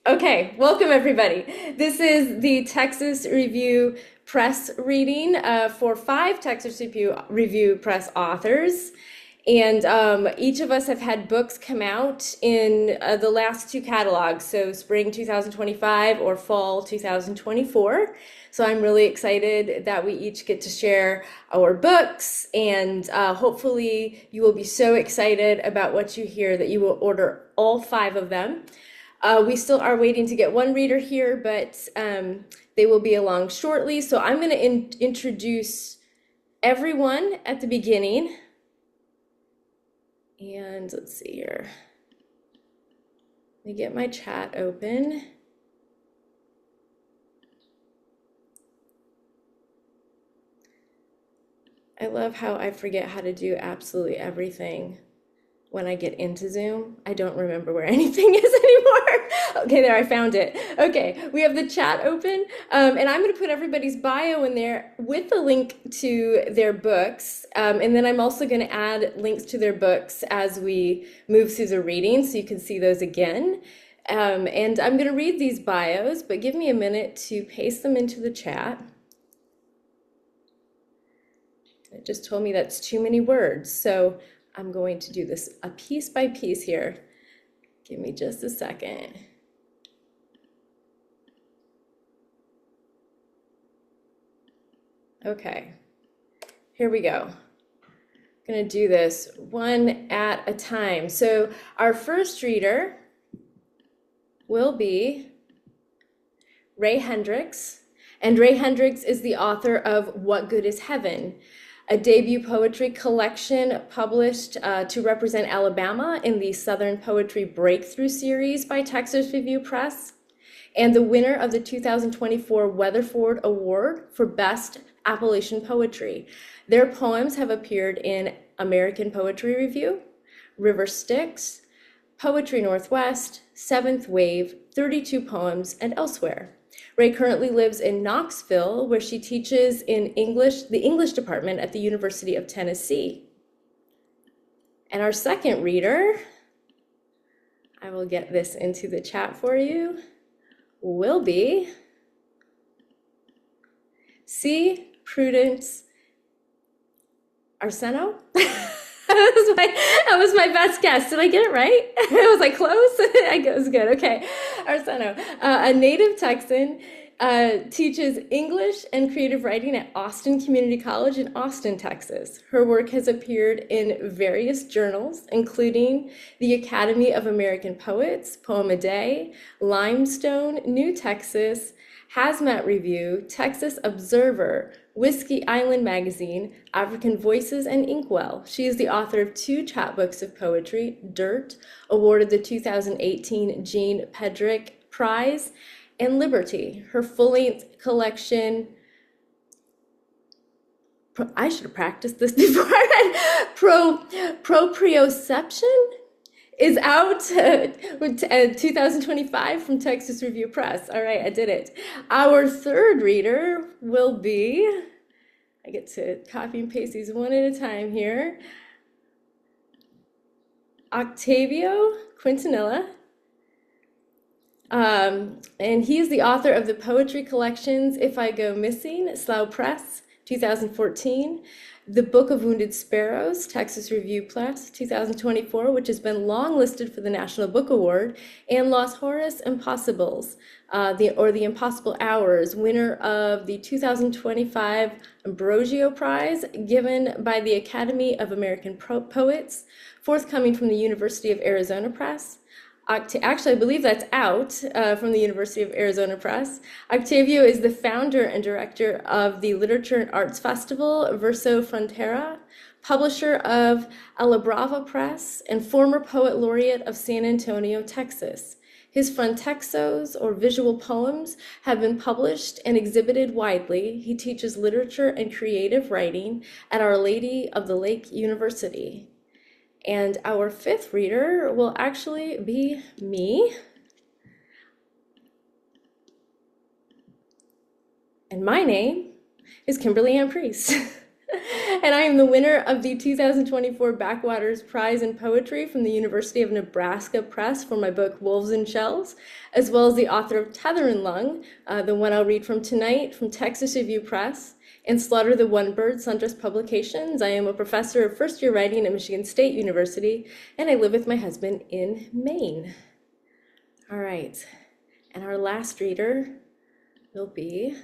Okay, welcome everybody. This is the Texas Review Press reading for 5 Texas Review Press authors. And each of us have had books come out in the last 2 catalogs, so spring 2025 or fall 2024. So I'm really excited that we each get to share our books, and hopefully you will be so excited about what you hear that you will order all 5 of them. We still are waiting to get one reader here, but they will be along shortly. So I'm going to introduce everyone at the beginning. And let's see here. Let me get my chat open. I love how I forget how to do absolutely everything when I get into Zoom. I don't remember where anything is anymore. Okay, there, I found it. Okay, we have the chat open, and I'm going to put everybody's bio in there with a link to their books, and then I'm also going to add links to their books as we move through the reading, so you can see those again. And I'm going to read these bios, but give me a minute to paste them into the chat. It just told me that's too many words, so I'm going to do this a piece by piece here. Give me just a second. Okay, here we go. I'm going to do this one at a time. So our first reader will be Raye Hendrix, and Raye Hendrix is the author of What Good is Heaven?, a debut poetry collection published to represent Alabama in the Southern Poetry Breakthrough Series by Texas Review Press, and the winner of the 2024 Weatherford Award for Best Appalachian Poetry. Their poems have appeared in American Poetry Review, River Styx, Poetry Northwest, Seventh Wave, 32 Poems, and elsewhere. Raye currently lives in Knoxville, where she teaches in the English department at the University of Tennessee. And our second reader, I will get this into the chat for you, will be Prudence Arceneaux. That was my best guess. Did I get it right? Was I close? It was good. Okay. Arceneaux, a native Texan, teaches English and creative writing at Austin Community College in Austin, Texas. Her work has appeared in various journals, including the Academy of American Poets, Poem a Day, Limestone, New Texas, Hazmat Review, Texas Observer, Whiskey Island Magazine, African Voices, and Inkwell. She is the author of 2 chapbooks of poetry, Dirt, awarded the 2018 Jean Pedrick Prize, and Liberty. Her full-length collection, I should have practiced this before I read, PROPRIOCEPTION, is out 2025 from Texas Review Press. All right, I did it. Our third reader will be, I get to copy and paste these one at a time here, Octavio Quintanilla. And he is the author of the poetry collections If I Go Missing, Slough Press, 2014, the Book of Wounded Sparrows, Texas Review Press, 2024, which has been longlisted for the National Book Award, and Los Horus Impossibles, the Impossible Hours, winner of the 2025 Ambrosio Prize, given by the Academy of American Poets, forthcoming from the University of Arizona Press. Actually, I believe that's out from the University of Arizona Press. Octavio is the founder and director of the Literature and Arts Festival, Verso Frontera, publisher of A La Brava Press, and former poet laureate of San Antonio, Texas. His frontextos, or visual poems, have been published and exhibited widely. He teaches literature and creative writing at Our Lady of the Lake University. And our fifth reader will actually be me. And my name is Kimberly Ann Priest. And I am the winner of the 2024 Backwaters Prize in Poetry from the University of Nebraska Press for my book Wolves and Shells, as well as the author of Tether and Lung, the one I'll read from tonight from Texas Review Press, and Slaughter the One Bird Sundress Publications. I am a professor of first year writing at Michigan State University, and I live with my husband in Maine. All right, and our last reader will be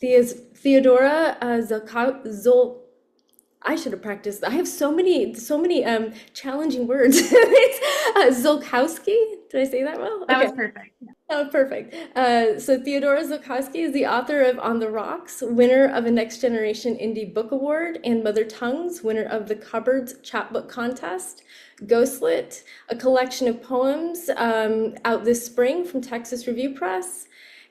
Theodora I should have practiced. I have so many challenging words. Ziolkowski. Did I say that well? That Okay. was perfect. Oh, perfect. So Theodora Ziolkowski is the author of On the Rocks, winner of a Next Generation Indie Book Award, and Mother Tongues, winner of the Cupboards Chapbook Contest. Ghostlit, a collection of poems out this spring from Texas Review Press.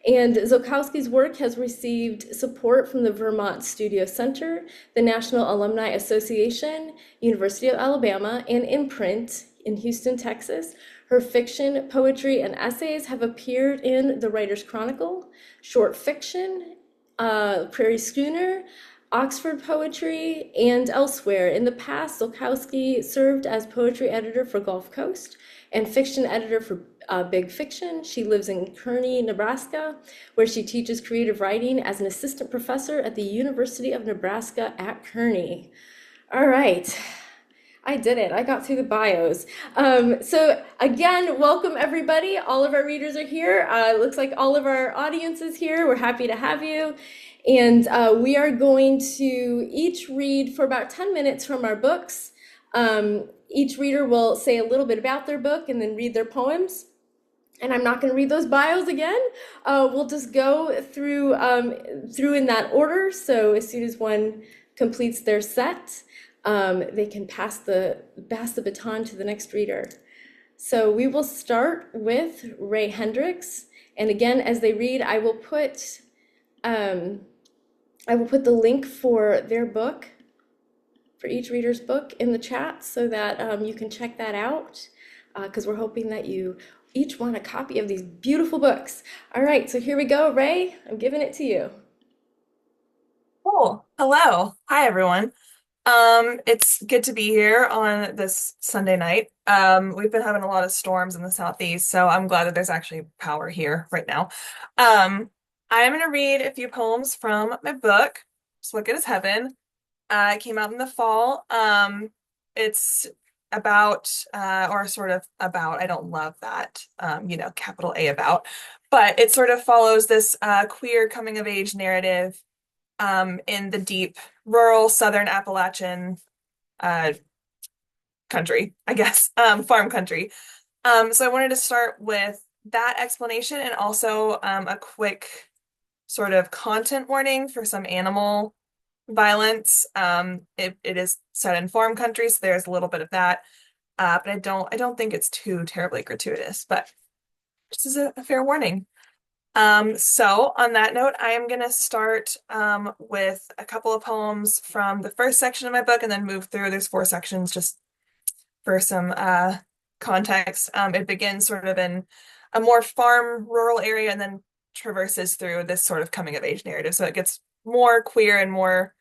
And Ziolkowski's work has received support from the Vermont Studio Center, the National Alumni Association, University of Alabama, and Imprint in Houston, Texas. Her fiction, poetry, and essays have appeared in The Writer's Chronicle, short fiction, Prairie Schooner, Oxford Poetry, and elsewhere. In the past, Ziolkowski served as poetry editor for Gulf Coast and fiction editor for Big Fiction. She lives in Kearney, Nebraska, where she teaches creative writing as an assistant professor at the University of Nebraska at Kearney. All right. I did it. I got through the bios. So again, welcome everybody. All of our readers are here. Looks like all of our audience is here. We're happy to have you. And we are going to each read for about 10 minutes from our books. Each reader will say a little bit about their book and then read their poems. And I'm not going to read those bios again. We'll just go through in that order. So as soon as one completes their set, they can pass the baton to the next reader. So we will start with Raye Hendrix. And again, as they read, I will put the link for their book, for each reader's book in the chat so that you can check that out, because we're hoping that you each want a copy of these beautiful books. All right, so here we go. Raye, I'm giving it to you. Cool. Hello. Hi, everyone. It's good to be here on this Sunday night. We've been having a lot of storms in the Southeast, so I'm glad that there's actually power here right now. I'm going to read a few poems from my book, Just What Good Is Heaven. It came out in the fall. It's about, or sort of about, I don't love that, capital A about, but it sort of follows this queer coming of age narrative in the deep rural Southern Appalachian country, I guess, farm country. So I wanted to start with that explanation and also a quick sort of content warning for some animal violence. It is set in farm country, so there's a little bit of that. But I don't think it's too terribly gratuitous, but this is a fair warning. So on that note, I am going to start with a couple of poems from the first section of my book and then move through. There's 4 sections just for some context. It begins sort of in a more farm rural area and then traverses through this sort of coming of age narrative. So it gets more queer and more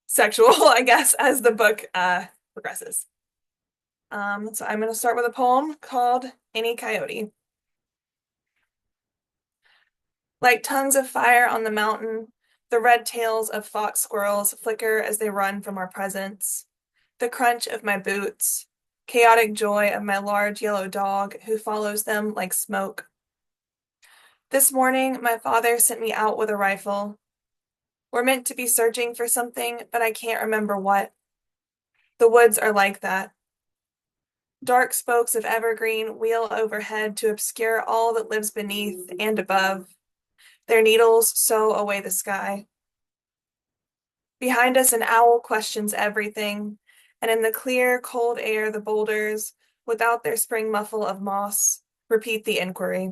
sexual, I guess, as the book progresses. So I'm going to start with a poem called Any Coyote. Like tongues of fire on the mountain, the red tails of fox squirrels flicker as they run from our presence. The crunch of my boots, chaotic joy of my large yellow dog who follows them like smoke. This morning, my father sent me out with a rifle. We're meant to be searching for something, but I can't remember what. The woods are like that. Dark spokes of evergreen wheel overhead to obscure all that lives beneath and above. Their needles sew away the sky. Behind us, an owl questions everything, and in the clear, cold air, the boulders, without their spring muffle of moss, repeat the inquiry.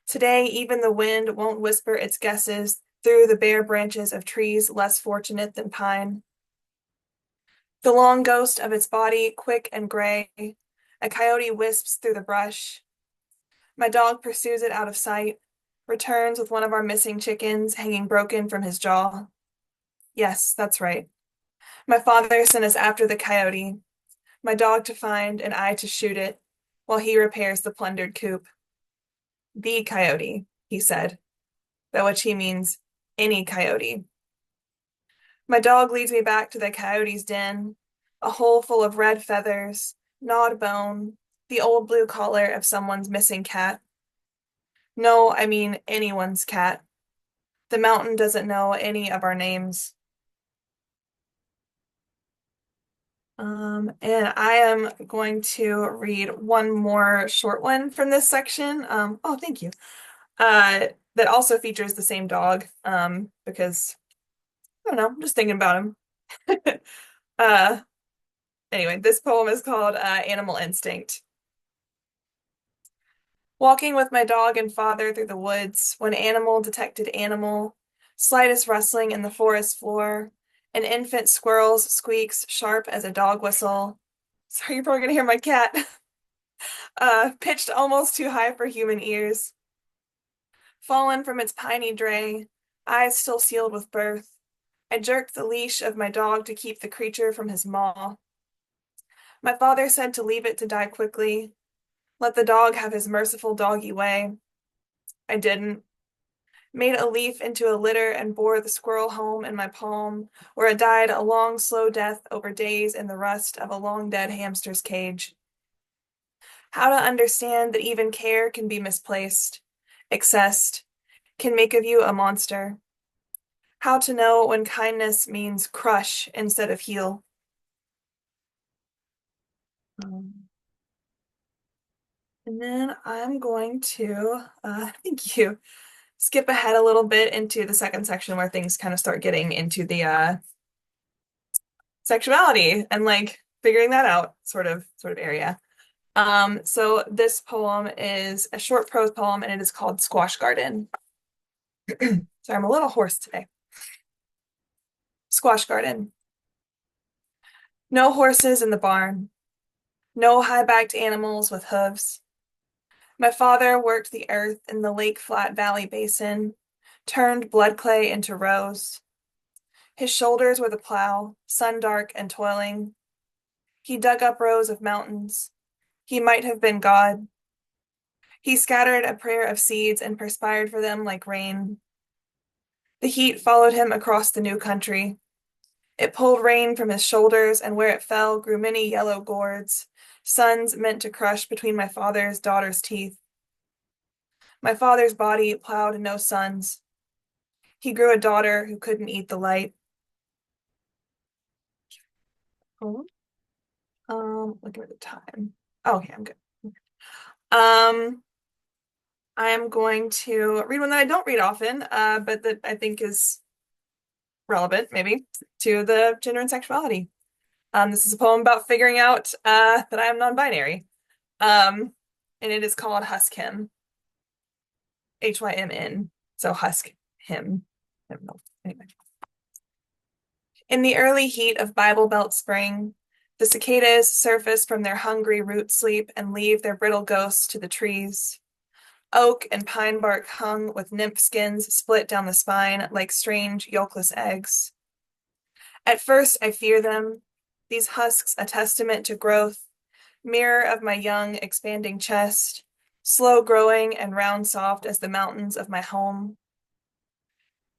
Today, even the wind won't whisper its guesses through the bare branches of trees less fortunate than pine. The long ghost of its body, quick and gray, a coyote wisps through the brush. My dog pursues it out of sight, returns with one of our missing chickens hanging broken from his jaw. Yes, that's right. My father sent us after the coyote, my dog to find and I to shoot it, while he repairs the plundered coop. The coyote, he said, by which he means any coyote. My dog leads me back to the coyote's den, a hole full of red feathers, gnawed bone, the old blue collar of someone's missing cat. No, I mean anyone's cat. The mountain doesn't know any of our names. And I am going to read one more short one from this section. Oh, thank you. That also features the same dog, because I don't know, I'm just thinking about him. Uh, anyway, this poem is called Animal Instinct. Walking with my dog and father through the woods, when animal detected animal, slightest rustling in the forest floor, an infant squirrel's squeaks sharp as a dog whistle. Sorry, you're probably gonna hear my cat. Pitched almost too high for human ears. Fallen from its piney dray, eyes still sealed with birth, I jerked the leash of my dog to keep the creature from his maw. My father said to leave it to die quickly, let the dog have his merciful doggy way. I didn't. Made a leaf into a litter and bore the squirrel home in my palm, where it died a long, slow death over days in the rust of a long-dead hamster's cage. How to understand that even care can be misplaced, excessed, can make of you a monster. How to know when kindness means crush instead of heal. And then I'm going to, thank you, skip ahead a little bit into the second section where things kind of start getting into the sexuality and like figuring that out sort of area. So this poem is a short prose poem and it is called Squash Garden. Sorry, I'm a little hoarse today. Squash Garden. No horses in the barn. No high-backed animals with hooves. My father worked the earth in the Lake Flat Valley Basin, turned blood clay into rows. His shoulders were the plow, sun-dark and toiling. He dug up rows of mountains. He might have been God. He scattered a prayer of seeds and perspired for them like rain. The heat followed him across the new country. It pulled rain from his shoulders, and where it fell grew many yellow gourds, suns meant to crush between my father's daughter's teeth. My father's body plowed no sons. He grew a daughter who couldn't eat the light. Oh, looking at the time. Oh, okay, I'm good. I am going to read one that I don't read often, but that I think is relevant, maybe, to the gender and sexuality. This is a poem about figuring out that I am non-binary. And it is called Husk Him. Hymn. So husk him. I don't know. Anyway. In the early heat of Bible Belt spring, the cicadas surface from their hungry root sleep and leave their brittle ghosts to the trees. Oak and pine bark hung with nymph skins split down the spine like strange yolkless eggs. At first I fear them, these husks a testament to growth, mirror of my young expanding chest, slow growing and round soft as the mountains of my home.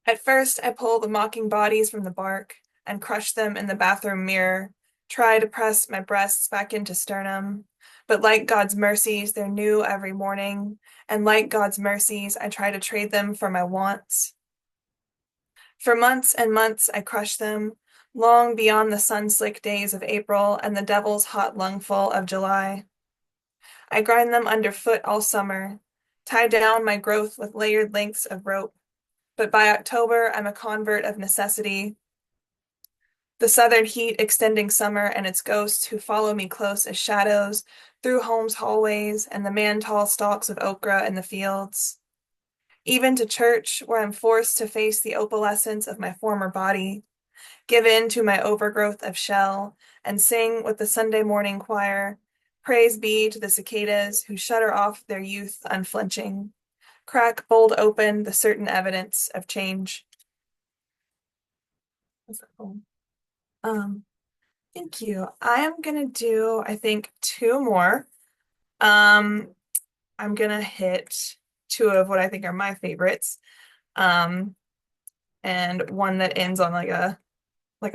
At first I pull the mocking bodies from the bark and crush them in the bathroom mirror, try to press my breasts back into sternum, but like God's mercies, they're new every morning, and like God's mercies, I try to trade them for my wants. For months and months I crush them, long beyond the sun-slick days of April and the devil's hot lungful of July. I grind them underfoot all summer, tie down my growth with layered lengths of rope, but by October I'm a convert of necessity. The southern heat extending summer and its ghosts who follow me close as shadows through home's hallways and the man-tall stalks of okra in the fields. Even to church, where I'm forced to face the opalescence of my former body, give in to my overgrowth of shell, and sing with the Sunday morning choir, praise be to the cicadas who shudder off their youth unflinching, crack bold open the certain evidence of change. What's that poem? Thank you. I am gonna do, I think, two more. I'm gonna hit two of what I think are my favorites. And one that ends on like a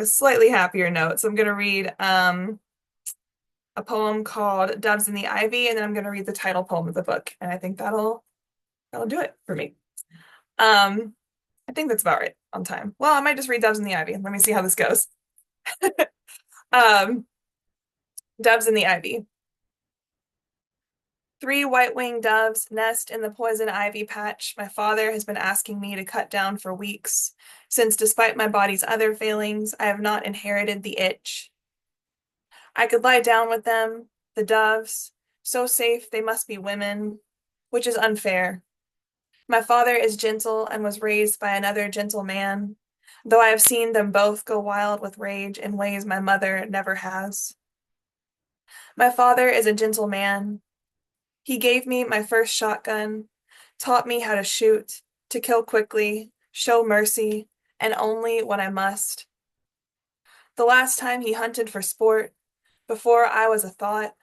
slightly happier note. So I'm gonna read a poem called Doves in the Ivy, and then I'm gonna read the title poem of the book. And I think that'll do it for me. I think that's about right on time. Well, I might just read Doves in the Ivy. Let me see how this goes. Doves in the Ivy. 3 white-winged doves nest in the poison ivy patch my father has been asking me to cut down for weeks, since despite my body's other failings, I have not inherited the itch. I could lie down with them, the doves, so safe they must be women, which is unfair. My father is gentle and was raised by another gentle man, though I have seen them both go wild with rage in ways my mother never has. My father is a gentle man. He gave me my first shotgun, taught me how to shoot, to kill quickly, show mercy, and only when I must. The last time he hunted for sport, before I was a thought,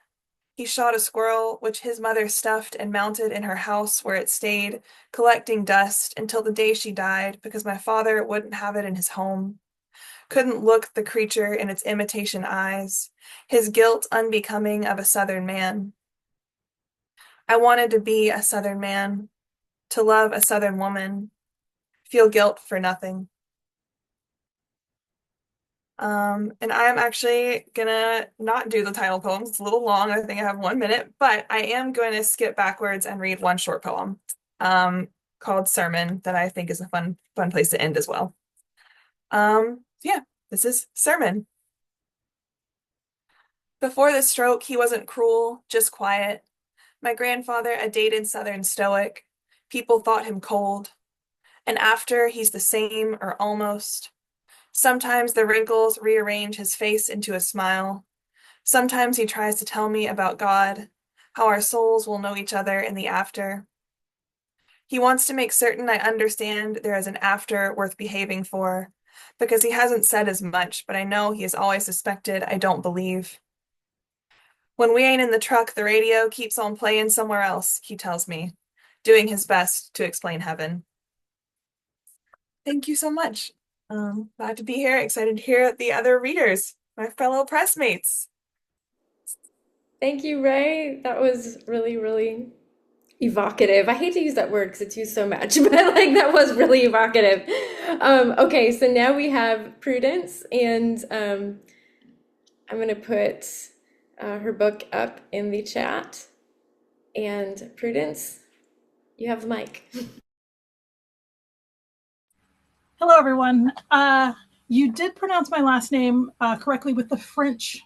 he shot a squirrel which his mother stuffed and mounted in her house where it stayed, collecting dust until the day she died because my father wouldn't have it in his home. Couldn't look the creature in its imitation eyes, his guilt unbecoming of a Southern man. I wanted to be a Southern man, to love a Southern woman, feel guilt for nothing. And I'm actually gonna not do the title poems. It's a little long. I think I have 1 minute, but I am going to skip backwards and read one short poem called Sermon that I think is a fun place to end as well. Yeah, this is Sermon. Before the stroke, he wasn't cruel, just quiet. My grandfather, a dated Southern stoic. People thought him cold. And after, he's the same or almost. Sometimes the wrinkles rearrange his face into a smile. Sometimes he tries to tell me about God, how our souls will know each other in the after. He wants to make certain I understand there is an after worth behaving for, because he hasn't said as much, but I know he has always suspected I don't believe. When we ain't in the truck, the radio keeps on playing somewhere else, he tells me, doing his best to explain heaven. Thank you so much. Glad to be here, excited to hear the other readers, my fellow pressmates. Thank you, Raye. That was really, really evocative. I hate to use that word because it's used so much, but like that was really evocative. Okay, so now we have Prudence, and I'm gonna put her book up in the chat. And Prudence, you have the mic. Hello, everyone. You did pronounce my last name correctly with the French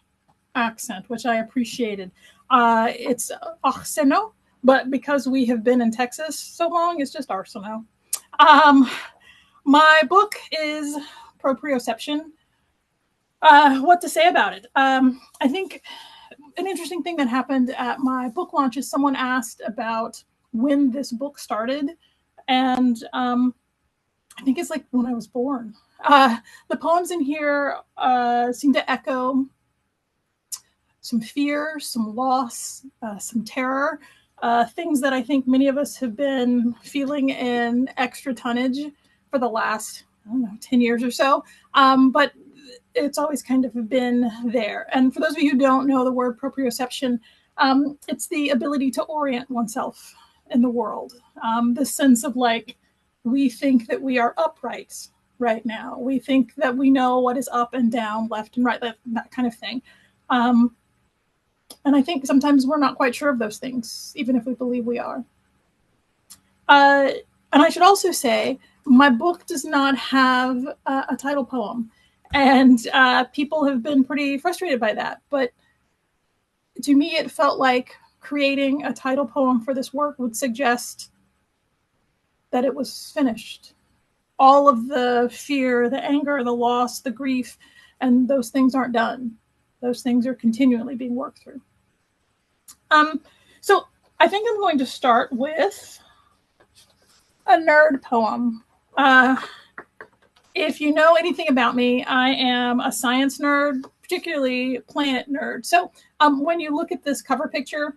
accent, which I appreciated. It's Arceneaux, but because we have been in Texas so long, it's just Arceneaux. My book is Proprioception. What to say about it? I think an interesting thing that happened at my book launch is someone asked about when this book started, and I think it's like when I was born. The poems in here seem to echo some fear, some loss, some terror, things that I think many of us have been feeling in extra tonnage for the last, 10 years or so. But it's always kind of been there. And for those of you who don't know the word proprioception, it's the ability to orient oneself in the world. The sense of like, we think that we are upright right now. We think that we know what is up and down, left and right, that kind of thing. And I think sometimes we're not quite sure of those things, even if we believe we are. And I should also say, my book does not have a title poem. And people have been pretty frustrated by that. But to me, it felt like creating a title poem for this work would suggest that it was finished. All of the fear, the anger, the loss, the grief, and those things aren't done. Those things are continually being worked through. So I think I'm going to start with A nerd poem. If you know anything about me, I am a science nerd, particularly planet nerd. So when you look at this cover picture,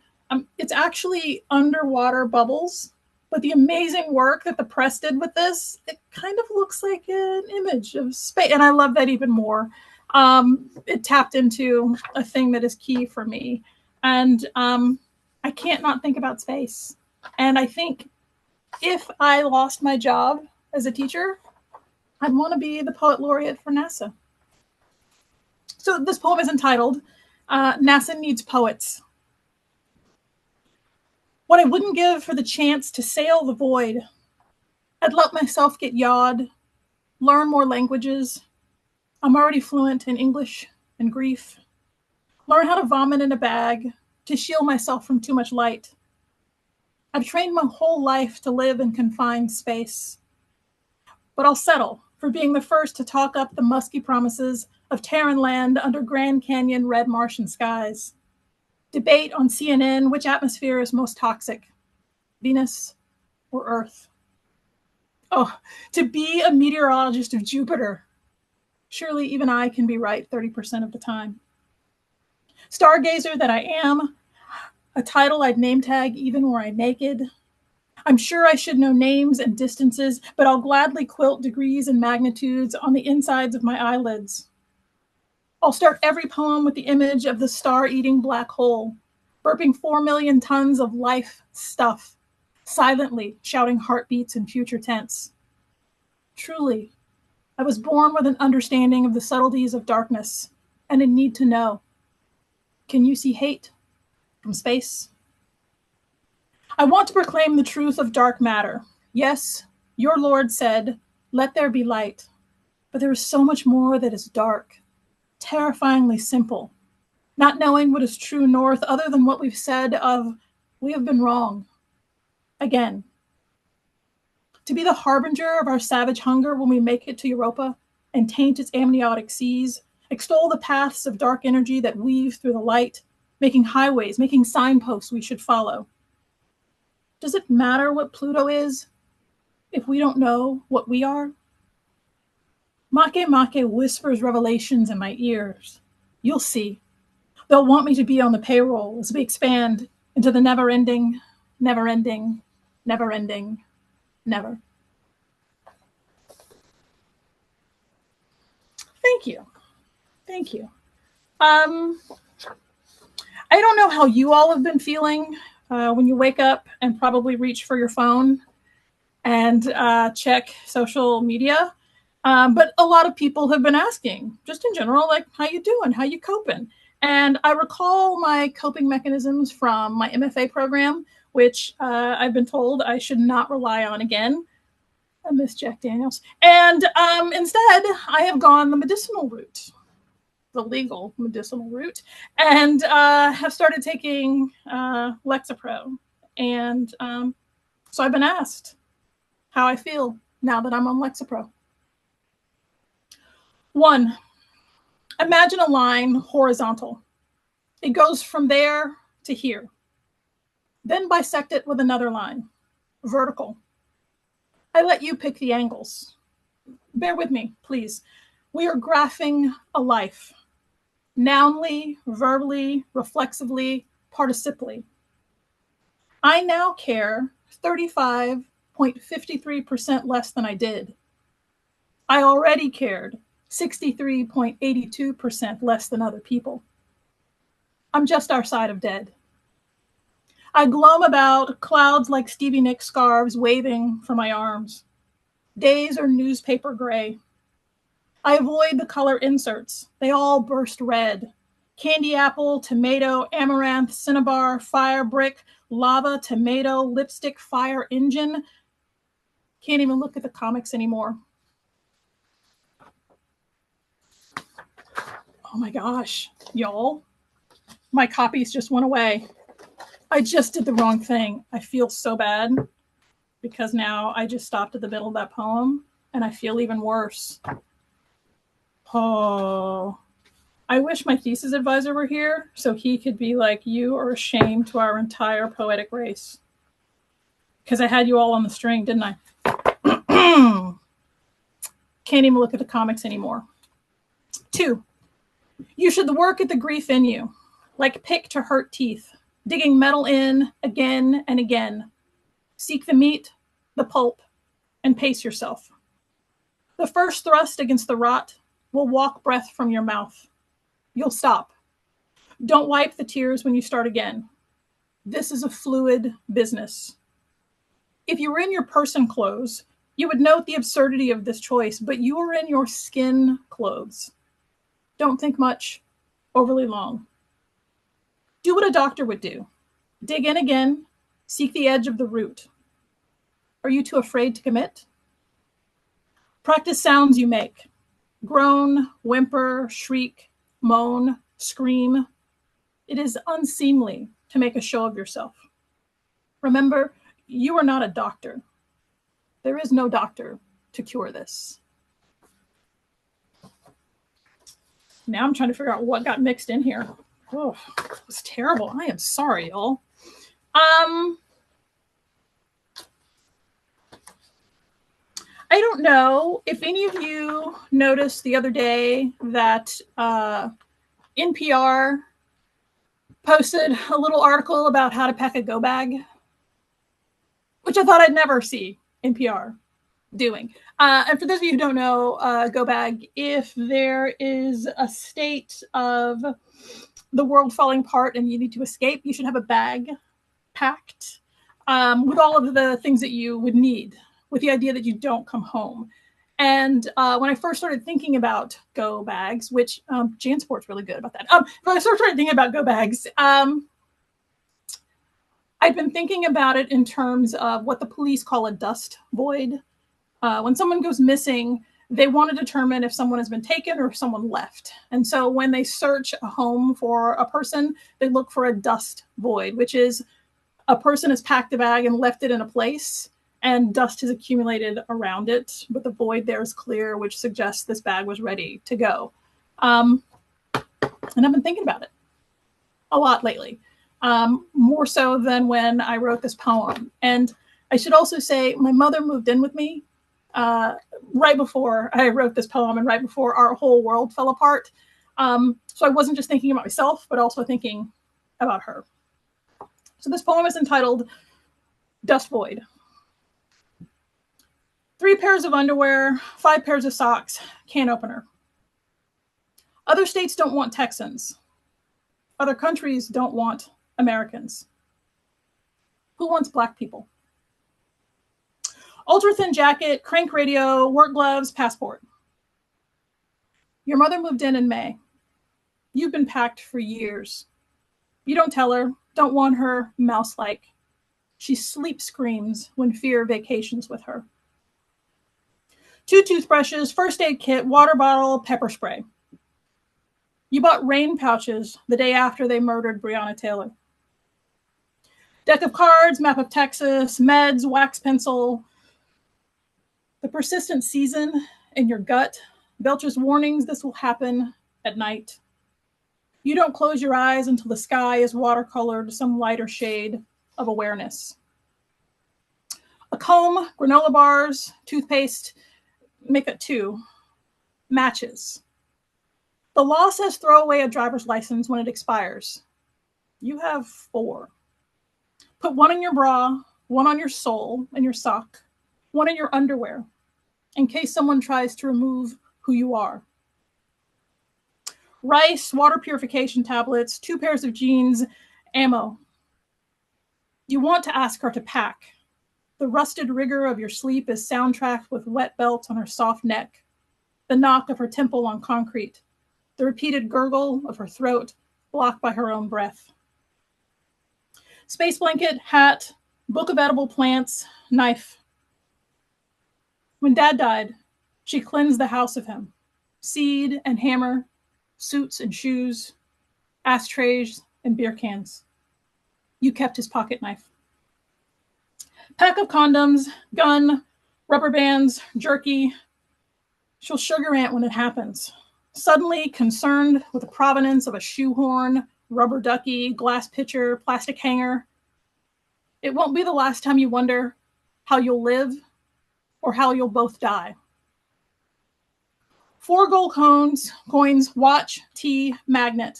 it's actually underwater bubbles. But the amazing work that the press did with this, it kind of looks like an image of space. And I love that even more. It tapped into a thing that is key for me. And I can't not think about space. And I think if I lost my job as a teacher, I'd want to be the poet laureate for NASA. So this poem is entitled, NASA Needs Poets. What I wouldn't give for the chance to sail the void. I'd let myself get yawed, learn more languages. I'm already fluent in English and grief. Learn how to vomit in a bag to shield myself from too much light. I've trained my whole life to live in confined space. But I'll settle for being the first to talk up the musky promises of Terran land under Grand Canyon red Martian skies. Debate on CNN which atmosphere is most toxic, Venus or Earth. Oh, to be a meteorologist of Jupiter. Surely even I can be right 30% of the time. Stargazer that I am, a title I'd name tag even were I naked. I'm sure I should know names and distances, but I'll gladly quilt degrees and magnitudes on the insides of my eyelids. I'll start every poem with the image of the star-eating black hole, burping 4 million tons of life stuff, silently shouting heartbeats in future tense. Truly, I was born with an understanding of the subtleties of darkness and a need to know. Can you see hate from space? I want to proclaim the truth of dark matter. Yes, your Lord said, let there be light. But there is so much more that is dark, terrifyingly simple, not knowing what is true north other than what we've said of, we have been wrong. Again. To be the harbinger of our savage hunger when we make it to Europa and taint its amniotic seas, extol the paths of dark energy that weave through the light, making highways, making signposts we should follow. Does it matter what Pluto is if we don't know what we are? Make whispers revelations in my ears. You'll see. They'll want me to be on the payroll as we expand into the never-ending, never-ending, never-ending, never. Thank you. Thank you. I don't know how you all have been feeling when you wake up and probably reach for your phone and check social media. But a lot of people have been asking, just in general, like, how you doing? How you coping? And I recall my coping mechanisms from my MFA program, which I've been told I should not rely on again. I miss Jack Daniels. And instead, I have gone the medicinal route, the legal medicinal route, and have started taking Lexapro. And so I've been asked how I feel now that I'm on Lexapro. 1, imagine a line horizontal. It goes from there to here. Then bisect it with another line, vertical. I let you pick the angles. Bear with me, please. We are graphing a life. Nounly, verbally, reflexively, participally. I now care 35.53% less than I did. I already cared 63.82% less than other people. I'm just our side of dead. I gloam about clouds like Stevie Nicks scarves waving from my arms. Days are newspaper gray. I avoid the color inserts. They all burst red. Candy apple, tomato, amaranth, cinnabar, fire brick, lava, tomato, lipstick, fire engine. Can't even look at the comics anymore. Oh my gosh, y'all. My copies just went away. I just did the wrong thing. I feel so bad because now I just stopped at the middle of that poem and I feel even worse. Oh, I wish my thesis advisor were here so he could be like, you are a shame to our entire poetic race. Because I had you all on the string, didn't I? Can't even look at the comics anymore. 2, you should work at the grief in you, like pick to hurt teeth, digging metal in again and again. Seek the meat, the pulp, and pace yourself. The first thrust against the rot will walk breath from your mouth. You'll stop. Don't wipe the tears when you start again. This is a fluid business. If you were in your person clothes, you would note the absurdity of this choice, but you are in your skin clothes. Don't think much, overly long. Do what a doctor would do. Dig in again, seek the edge of the root. Are you too afraid to commit? Practice sounds you make. Groan, whimper, shriek, moan, scream. It is unseemly to make a show of yourself. Remember, you are not a doctor. There is no doctor to cure this. Now I'm trying to figure out what got mixed in here. Oh, it was terrible. I am sorry, y'all. I don't know if any of you noticed the other day that NPR posted a little article about how to pack a go bag, which I thought I'd never see NPR doing. And for those of you who don't know, go bag, if there is a state of the world falling apart and you need to escape, you should have a bag packed with all of the things that you would need, with the idea that you don't come home. And when I first started thinking about go bags, which JanSport's really good about that. When I started thinking about go bags, I've been thinking about it in terms of what the police call a dust void. When someone goes missing, they want to determine if someone has been taken or if someone left. And so when they search a home for a person, they look for a dust void, which is a person has packed a bag and left it in a place, and dust has accumulated around it, but the void there is clear, which suggests this bag was ready to go. And I've been thinking about it a lot lately, more so than when I wrote this poem. And I should also say my mother moved in with me right before I wrote this poem and right before our whole world fell apart. So I wasn't just thinking about myself, but also thinking about her. So this poem is entitled Dust Void. 3 pairs of underwear, 5 pairs of socks, can opener. Other states don't want Texans. Other countries don't want Americans. Who wants black people? Ultra thin jacket, crank radio, work gloves, passport. Your mother moved in May. You've been packed for years. You don't tell her, don't want her, mouse-like. She sleep screams when fear vacations with her. 2 toothbrushes, first aid kit, water bottle, pepper spray. You bought rain pouches the day after they murdered Breonna Taylor. Deck of cards, map of Texas, meds, wax pencil. The persistent season in your gut belches warnings this will happen at night. You don't close your eyes until the sky is watercolored some lighter shade of awareness. A comb, granola bars, toothpaste, make it 2. Matches. The law says throw away a driver's license when it expires. You have 4. Put 1 in your bra, 1 on your sole and your sock, 1 in your underwear, in case someone tries to remove who you are. Rice, water purification tablets, 2 pairs of jeans, ammo. You want to ask her to pack. The rusted rigor of your sleep is soundtracked with wet belts on her soft neck, the knock of her temple on concrete, the repeated gurgle of her throat blocked by her own breath. Space blanket, hat, book of edible plants, knife. When Dad died, she cleansed the house of him. Seed and hammer, suits and shoes, ashtrays and beer cans. You kept his pocket knife. Pack of condoms, gun, rubber bands, jerky. She'll sugar ant when it happens. Suddenly concerned with the provenance of a shoehorn, rubber ducky, glass pitcher, plastic hanger. It won't be the last time you wonder how you'll live or how you'll both die. 4 gold coins, watch, tea, magnet.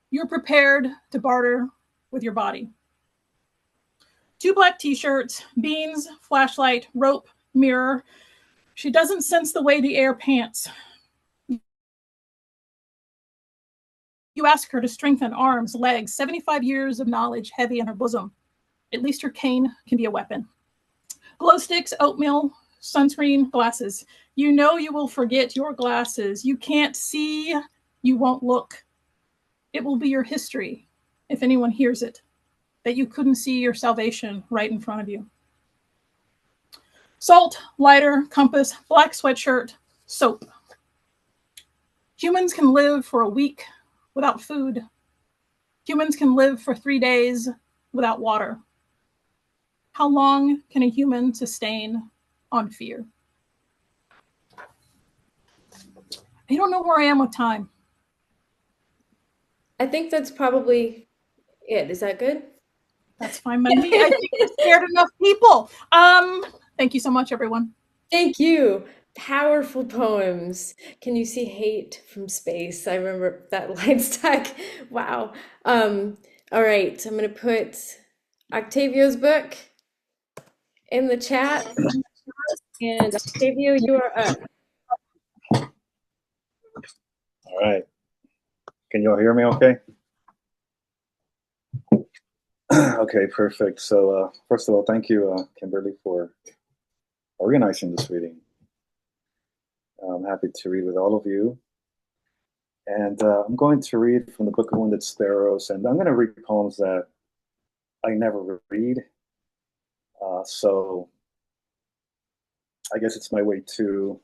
You're prepared to barter with your body. 2 black t-shirts, beans, flashlight, rope, mirror. She doesn't sense the way the air pants. You ask her to strengthen arms, legs, 75 years of knowledge heavy in her bosom. At least her cane can be a weapon. Glow sticks, oatmeal, sunscreen, glasses. You know you will forget your glasses. You can't see, you won't look. It will be your history, if anyone hears it, that you couldn't see your salvation right in front of you. Salt, lighter, compass, black sweatshirt, soap. Humans can live for a week without food. Humans can live for 3 days without water. How long can a human sustain on fear? I don't know where I am with time. I think that's probably it. Is that good? That's fine by me. I think I scared enough people. Thank you so much, everyone. Thank you. Powerful poems. Can you see hate from space? I remember that line stuck. Wow. All right, I'm gonna put Octavio's book in the chat. And Octavio, you are up. All right. Can you all hear me okay? Okay, perfect. So first of all, thank you, Kimberly, for organizing this reading. I'm happy to read with all of you. And I'm going to read from the Book of Wounded Sparrows, and I'm going to read poems that I never read. So I guess it's my way to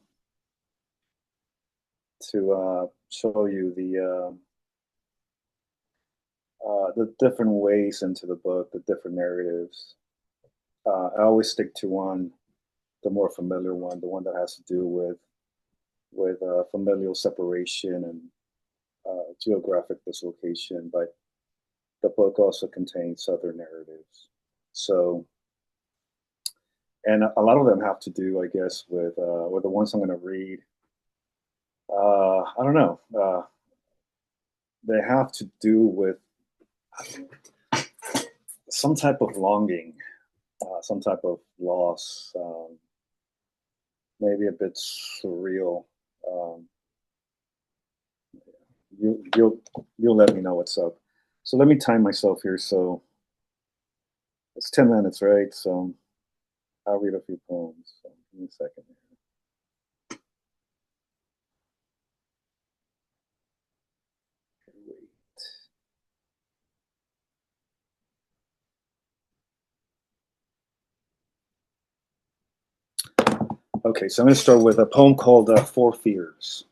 show you the different ways into the book, the different narratives. I always stick to one, the more familiar one, the one that has to do with familial separation and geographic dislocation, but the book also contains other narratives. So, and a lot of them have to do, I guess, with the ones I'm going to read. I don't know. They have to do with some type of longing, some type of loss, maybe a bit surreal. You'll let me know what's up. So let me time myself here. So it's 10 minutes, right? So I'll read a few poems. So give me a second here. Okay, so I'm going to start with a poem called Four Fears.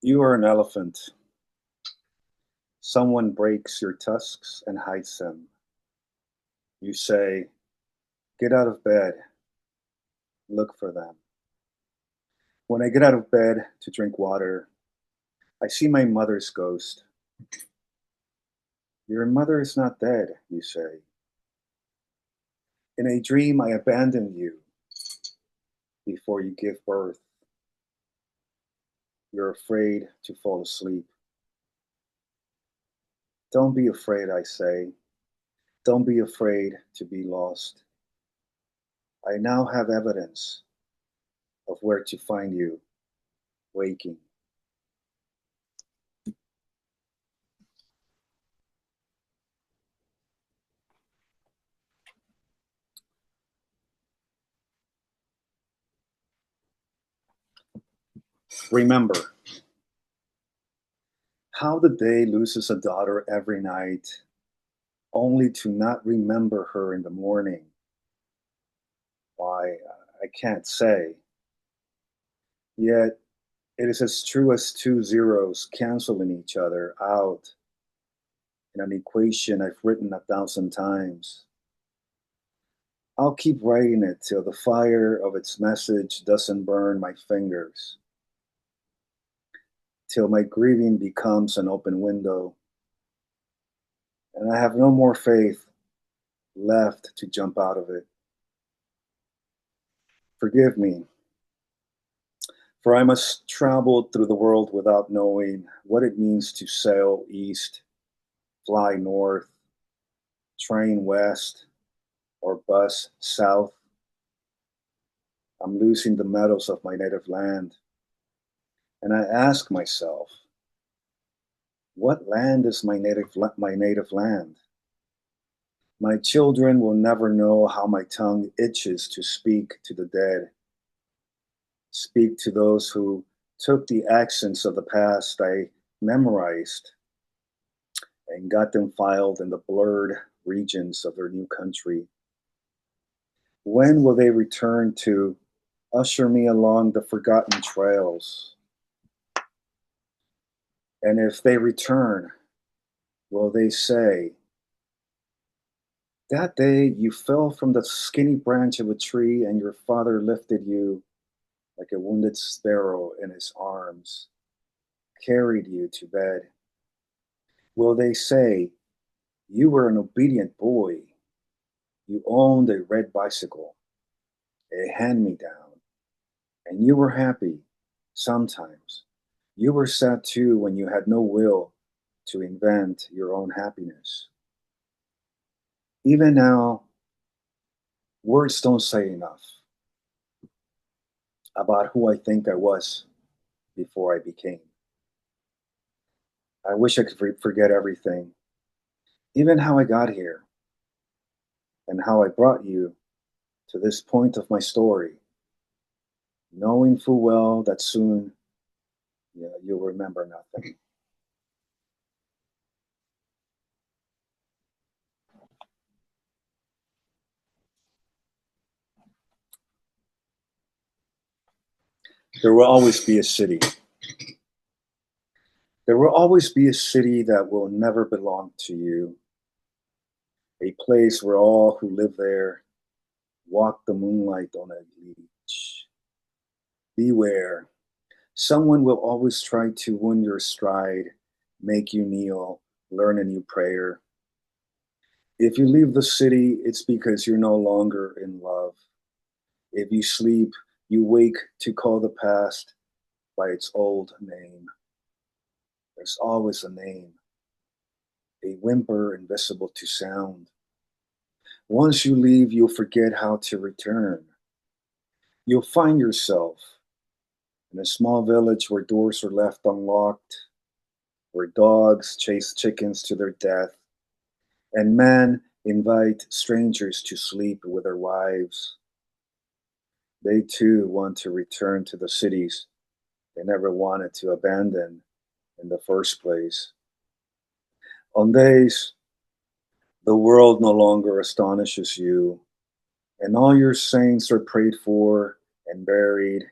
You are an elephant. Someone breaks your tusks and hides them. You say, get out of bed. Look for them. When I get out of bed to drink water, I see my mother's ghost. Your mother is not dead, you say. In a dream, I abandon you before you give birth. You're afraid to fall asleep. Don't be afraid, I say. Don't be afraid to be lost. I now have evidence of where to find you, waking. Remember how the day loses a daughter every night, only to not remember her in the morning. Why, I can't say. Yet it is as true as 2 zeros canceling each other out in an equation I've written 1,000 times. I'll keep writing it till the fire of its message doesn't burn my fingers, till my grieving becomes an open window, and I have no more faith left to jump out of it. Forgive me, for I must travel through the world without knowing what it means to sail east, fly north, train west, or bus south. I'm losing the meadows of my native land. And I ask myself, what land is my native land? My children will never know how my tongue itches to speak to the dead, speak to those who took the accents of the past I memorized and got them filed in the blurred regions of their new country. When will they return to usher me along the forgotten trails? And if they return, will they say, that day you fell from the skinny branch of a tree and your father lifted you like a wounded sparrow in his arms, carried you to bed? Will they say, you were an obedient boy, you owned a red bicycle, a hand-me-down, and you were happy sometimes. You were sad too when you had no will to invent your own happiness. Even now, words don't say enough about who I think I was before I became. I wish I could forget everything, even how I got here and how I brought you to this point of my story, knowing full well that soon you'll remember nothing. There will always be a city. There will always be a city that will never belong to you. A place where all who live there walk the moonlight on a beach. Beware, someone will always try to wound your stride, make you kneel, learn a new prayer. If you leave the city, it's because you're no longer in love. If you sleep, you wake to call the past by its old name. There's always a name, a whimper invisible to sound. Once you leave, you'll forget how to return. You'll find yourself in a small village where doors are left unlocked, where dogs chase chickens to their death, and men invite strangers to sleep with their wives. They too want to return to the cities they never wanted to abandon in the first place. On days the world no longer astonishes you, and all your saints are prayed for and buried,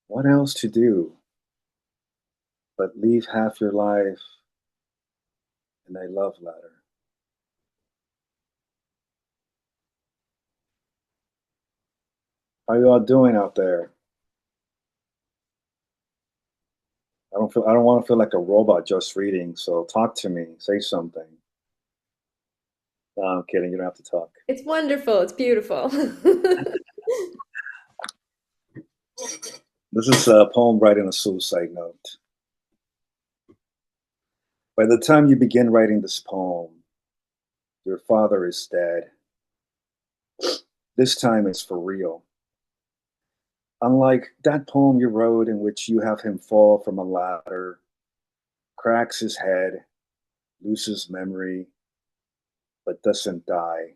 what else to do but leave half your life in a love letter? How you all doing out there? I don't want to feel like a robot just reading, so talk to me, say something. No, I'm kidding, you don't have to talk. It's wonderful. It's beautiful. This is a poem writing a suicide note. By the time you begin writing this poem, your father is dead. This time it's for real. Unlike that poem you wrote in which you have him fall from a ladder, cracks his head, loses memory, but doesn't die.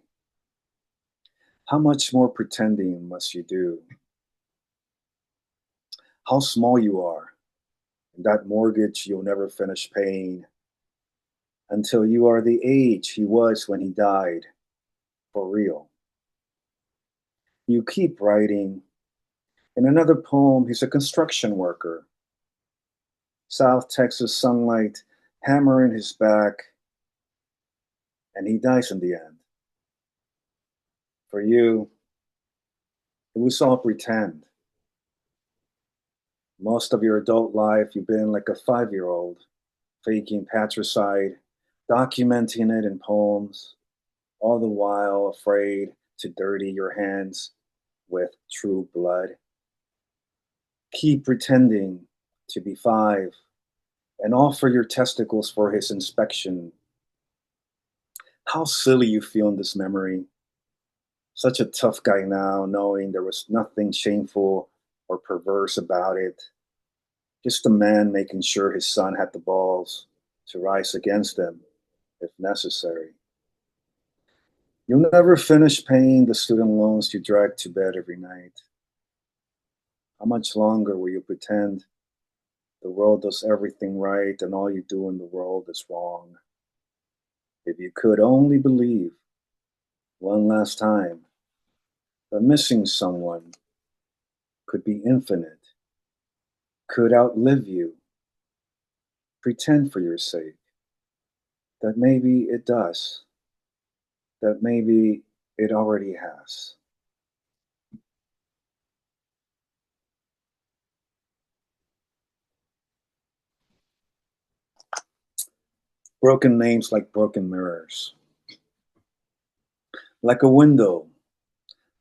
How much more pretending must you do? How small you are, and that mortgage you'll never finish paying until you are the age he was when he died, for real. You keep writing. In another poem, he's a construction worker. South Texas sunlight hammering his back, and he dies in the end. For you, it was all pretend. Most of your adult life, you've been like a 5-year-old, faking patricide, documenting it in poems, all the while afraid to dirty your hands with true blood. Keep pretending to be 5 and offer your testicles for his inspection. How silly you feel in this memory. Such a tough guy now, knowing there was nothing shameful or perverse about it. Just a man making sure his son had the balls to rise against them if necessary. You'll never finish paying the student loans you drag to bed every night. How much longer will you pretend the world does everything right and all you do in the world is wrong? If you could only believe one last time that missing someone could be infinite, could outlive you, pretend for your sake that maybe it does, that maybe it already has. Broken names like broken mirrors. Like a window,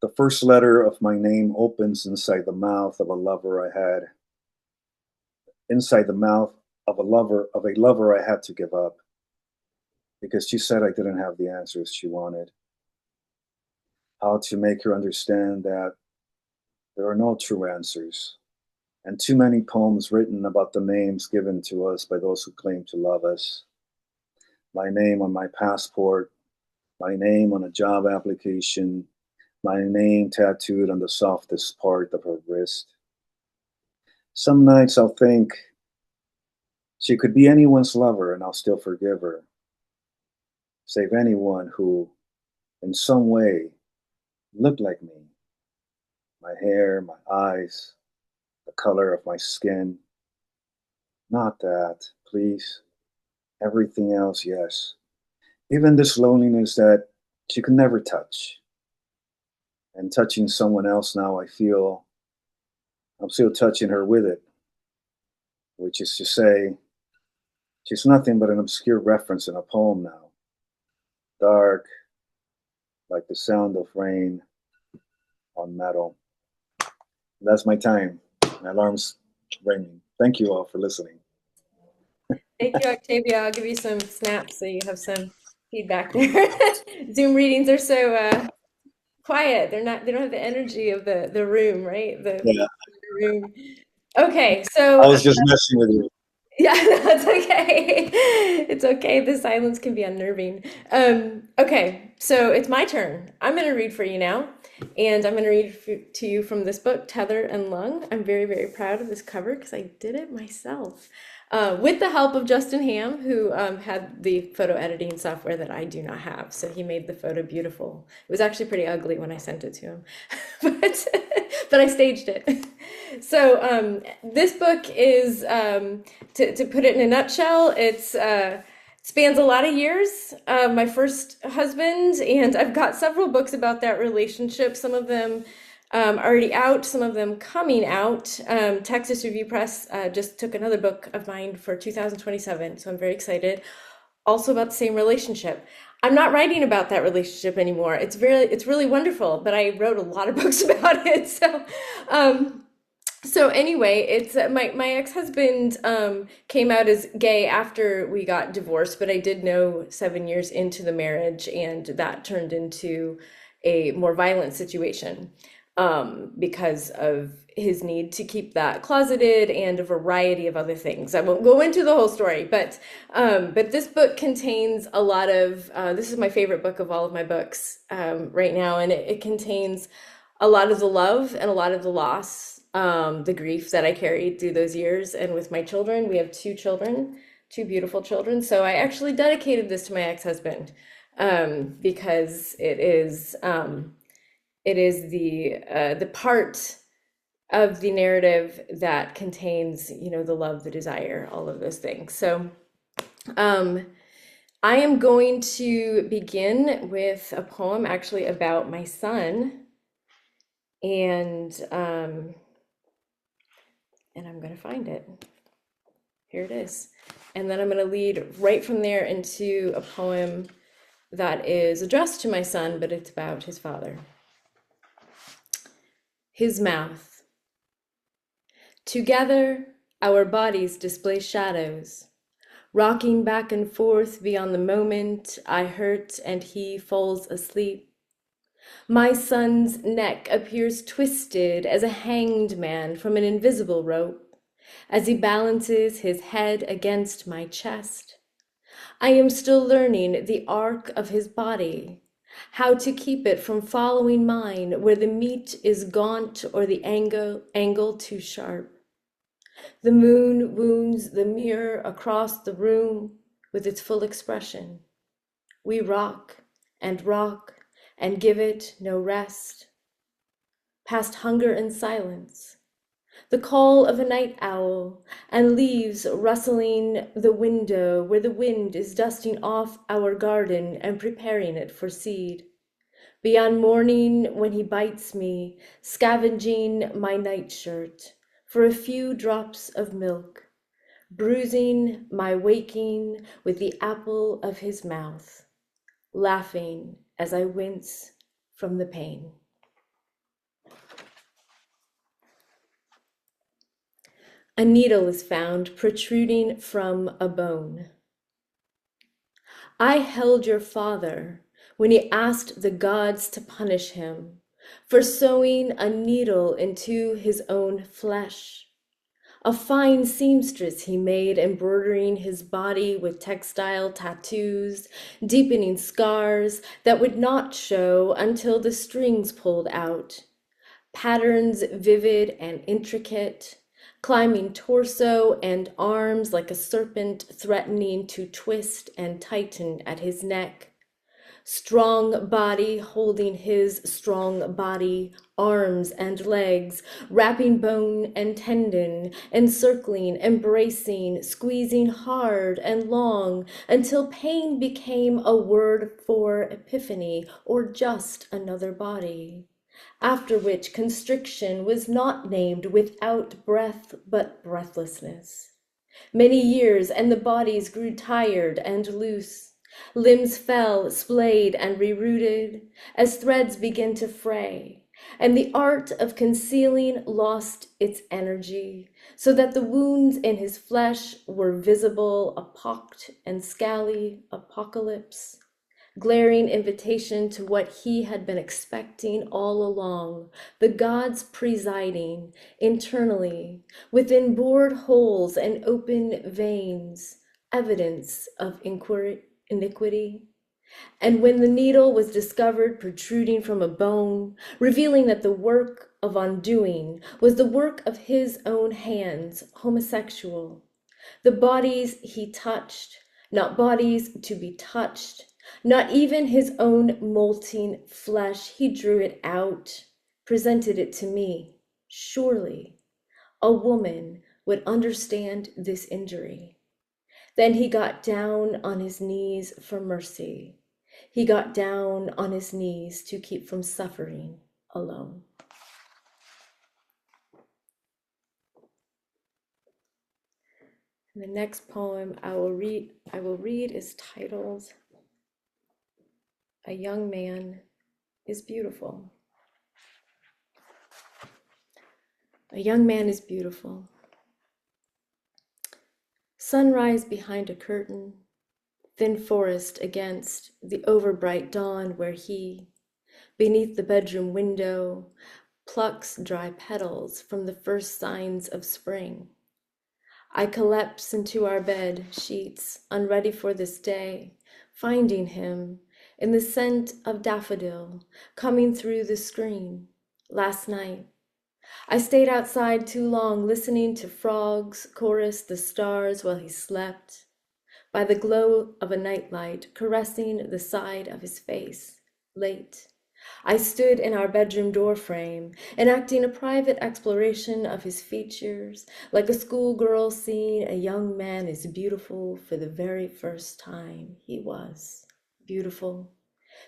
the first letter of my name opens inside the mouth of a lover I had. Inside the mouth of a lover I had to give up because she said I didn't have the answers she wanted. How to make her understand that there are no true answers, and too many poems written about the names given to us by those who claim to love us. My name on my passport, my name on a job application, my name tattooed on the softest part of her wrist. Some nights I'll think she could be anyone's lover and I'll still forgive her, save anyone who, in some way, looked like me. My hair, my eyes, the color of my skin. Not that, please. Everything else, yes. Even this loneliness that she could never touch. And touching someone else now, I feel I'm still touching her with it, which is to say, she's nothing but an obscure reference in a poem now. Dark, like the sound of rain on metal. That's my time. My alarm's ringing. Thank you all for listening. Thank you, Octavio. I'll give you some snaps so you have some feedback there. Zoom readings are so quiet. They don't have the energy of the room, right? Yeah, The room. Okay, so I was just messing with you. yeah, that's okay. It's okay. The silence can be unnerving. Okay, so it's my turn. I'm going to read for you now, and I'm going to read to you from this book, Tether and Lung. I'm very, very proud of this cover because I did it myself. With the help of Justin Ham, who had the photo editing software that I do not have. So he made the photo beautiful. It was actually pretty ugly when I sent it to him, but but I staged it. So this book is, to put it in a nutshell, it's spans a lot of years. My first husband, and I've got several books about that relationship. Some of them already out, some of them coming out. Texas Review Press just took another book of mine for 2027, so I'm very excited. Also about the same relationship. I'm not writing about that relationship anymore. It's really wonderful, but I wrote a lot of books about it. So anyway, it's my ex-husband came out as gay after we got divorced, but I did know 7 years into the marriage, and that turned into a more violent situation because of his need to keep that closeted and a variety of other things. I won't go into the whole story, but this book contains a lot of this is my favorite book of all of my books right now, and it contains a lot of the love and a lot of the loss, the grief that I carried through those years. And with my children, we have 2 children, 2 beautiful children. So I actually dedicated this to my ex-husband because it is the part of the narrative that contains, the love, the desire, all of those things. So I am going to begin with a poem actually about my son, and I'm going to find it. Here it is. And then I'm going to lead right from there into a poem that is addressed to my son, but it's about his father. His mouth. Together, our bodies display shadows, rocking back and forth beyond the moment I hurt and he falls asleep. My son's neck appears twisted as a hanged man from an invisible rope, as he balances his head against my chest. I am still learning the arc of his body, how to keep it from following mine where the meat is gaunt or the angle too sharp. The moon wounds the mirror across the room with its full expression. We rock and give it no rest. Past hunger and silence, the call of a night owl, and leaves rustling the window where the wind is dusting off our garden and preparing it for seed. Beyond morning when he bites me, scavenging my nightshirt for a few drops of milk, bruising my waking with the apple of his mouth, laughing as I wince from the pain. A needle is found protruding from a bone. I held your father when he asked the gods to punish him for sewing a needle into his own flesh. A fine seamstress he made, embroidering his body with textile tattoos, deepening scars that would not show until the strings pulled out. Patterns vivid and intricate, climbing torso and arms like a serpent threatening to twist and tighten at his neck. Strong body holding his strong body, arms and legs, wrapping bone and tendon, encircling, embracing, squeezing hard and long until pain became a word for epiphany or just another body. After which constriction was not named without breath but breathlessness. Many years and the bodies grew tired and loose. Limbs fell, splayed and rerooted as threads began to fray, and the art of concealing lost its energy, so that the wounds in his flesh were visible, a pocked and scally apocalypse. Glaring invitation to what he had been expecting all along, the gods presiding internally within bored holes and open veins, evidence of iniquity. And when the needle was discovered protruding from a bone, revealing that the work of undoing was the work of his own hands, homosexual, the bodies he touched, not bodies to be touched, not even his own molting flesh, he drew it out, presented it to me. Surely a woman would understand this injury. Then he got down on his knees for mercy. He got down on his knees to keep from suffering alone. And the next poem I will read is titled A Young Man is Beautiful. A young man is beautiful. Sunrise behind a curtain, thin forest against the overbright dawn where he, beneath the bedroom window, plucks dry petals from the first signs of spring. I collapse into our bed sheets, unready for this day, finding him in the scent of daffodil coming through the screen. Last night, I stayed outside too long, listening to frogs chorus the stars while he slept, by the glow of a nightlight caressing the side of his face. Late, I stood in our bedroom doorframe, enacting a private exploration of his features, like a schoolgirl seeing a young man is beautiful for the very first time. He was beautiful,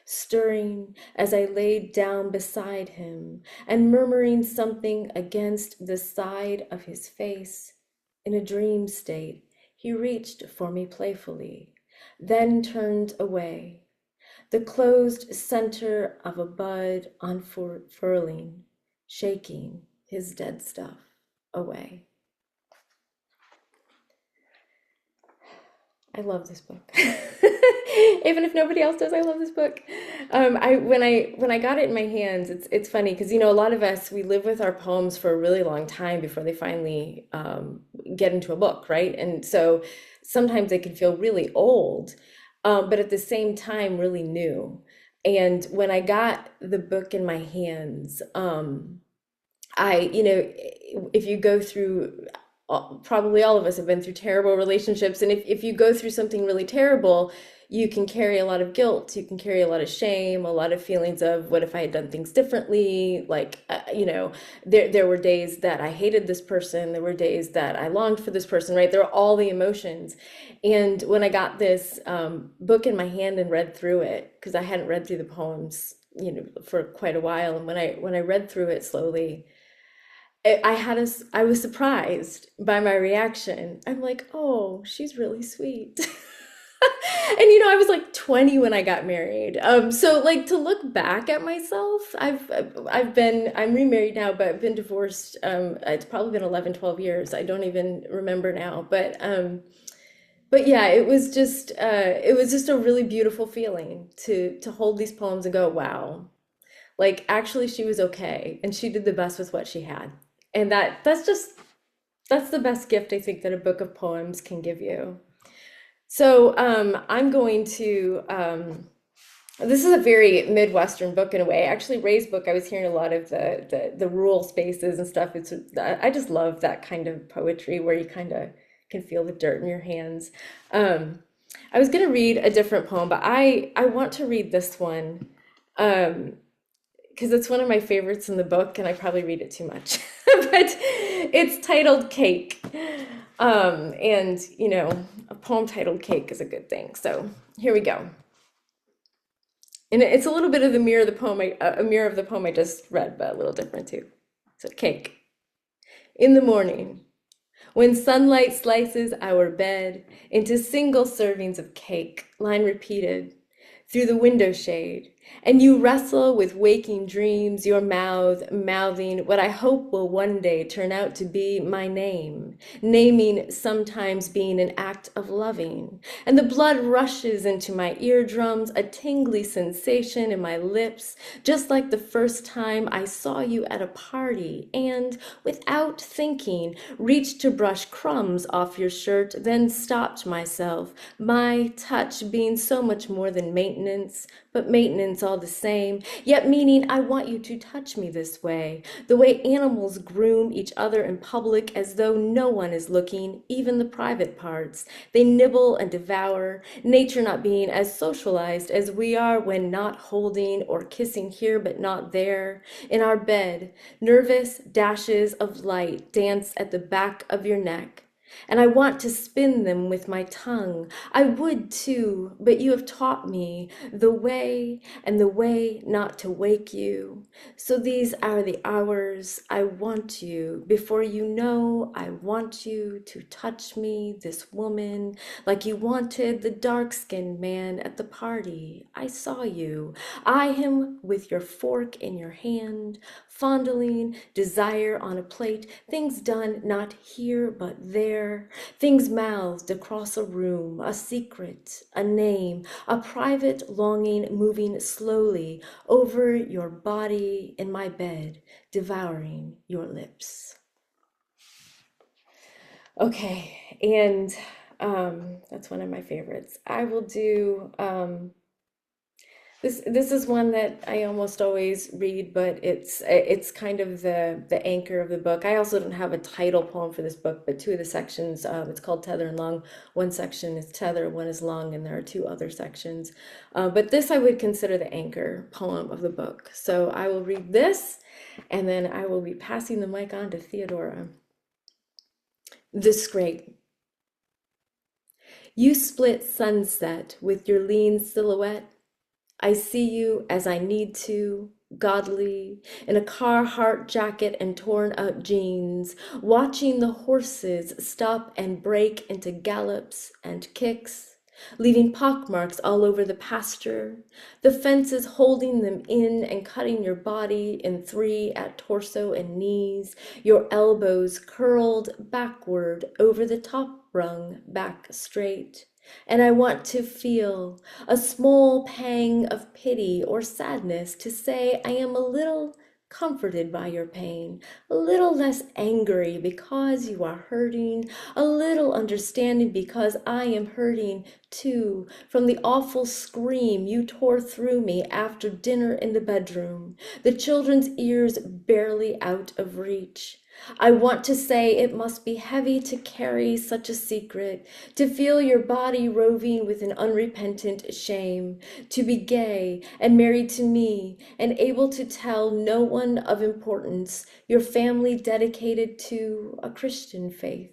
stirring as I laid down beside him and murmuring something against the side of his face. In a dream state, he reached for me playfully, then turned away. the closed center of a bud unfurling, shaking his dead stuff away. I love this book. Even if nobody else does, I love this book. When I got it in my hands, it's funny because a lot of us, we live with our poems for a really long time before they finally get into a book, right? And so sometimes they can feel really old, but at the same time really new. And when I got the book in my hands, if you go through, probably all of us have been through terrible relationships, and if you go through something really terrible, you can carry a lot of guilt, you can carry a lot of shame, a lot of feelings of what if I had done things differently, like there were days that I hated this person, there were days that I longed for this person, right? There were all the emotions. And when I got this book in my hand and read through it, because I hadn't read through the poems for quite a while, and when I read through it slowly, I was surprised by my reaction. I'm like, oh, she's really sweet. And I was like 20 when I got married. So like to look back at myself, I'm remarried now, but I've been divorced. It's probably been 11, 12 years. I don't even remember now. But yeah, it was just a really beautiful feeling to hold these poems and go, wow, like actually she was okay and she did the best with what she had. And that's the best gift I think that a book of poems can give you. So I'm going to, this is a very Midwestern book in a way. Actually, Raye's book, I was hearing a lot of the rural spaces and stuff. I just love that kind of poetry where you kind of can feel the dirt in your hands. I was going to read a different poem, but I want to read this one because it's one of my favorites in the book, and I probably read it too much. But it's titled Cake. And a poem titled Cake is a good thing. So here we go. And it's a little bit of the mirror of the poem, a mirror of the poem I just read, but a little different too. So Cake. In the morning, when sunlight slices our bed into single servings of cake, line repeated, through the window shade, and you wrestle with waking dreams, your mouth mouthing what I hope will one day turn out to be my name, naming sometimes being an act of loving, and the blood rushes into my eardrums, a tingly sensation in my lips, just like the first time I saw you at a party, and without thinking, reached to brush crumbs off your shirt, then stopped myself, my touch being so much more than maintenance, but maintenance all the same, yet meaning I want you to touch me this way, the way animals groom each other in public as though no one is looking, even the private parts. They nibble and devour, nature not being as socialized as we are when not holding or kissing here but not there. In our bed, nervous dashes of light dance at the back of your neck. And I want to spin them with my tongue. I would too, but you have taught me the way and the way not to wake you. So these are the hours I want you. Before you know, I want you to touch me, this woman, like you wanted the dark-skinned man at the party. I saw you. Eye him with your fork in your hand, fondling desire on a plate, things done not here but there, things mouthed across a room, a secret, a name, a private longing moving slowly over your body in my bed, devouring your lips. Okay, and that's one of my favorites. I will do this is one that I almost always read, but it's kind of the anchor of the book. I also don't have a title poem for this book, but two of the sections, it's called Tether and Lung. One section is Tether, one is Lung, and there are two other sections. But this I would consider the anchor poem of the book. So I will read this, and then I will be passing the mic on to Theodora. The Scrape. You split sunset with your lean silhouette. I see you as I need to, godly, in a Carhartt jacket and torn up jeans, watching the horses stop and break into gallops and kicks. leaving pockmarks all over the pasture, the fences holding them in and cutting your body in three at torso and knees, your elbows curled backward over the top rung back straight. And I want to feel a small pang of pity or sadness to say I am a little comforted by your pain, a little less angry because you are hurting, a little understanding because I am hurting too, from the awful scream you tore through me after dinner in the bedroom, the children's ears barely out of reach. I want to say it must be heavy to carry such a secret, to feel your body roving with an unrepentant shame, to be gay and married to me and able to tell no one of importance, your family dedicated to a Christian faith.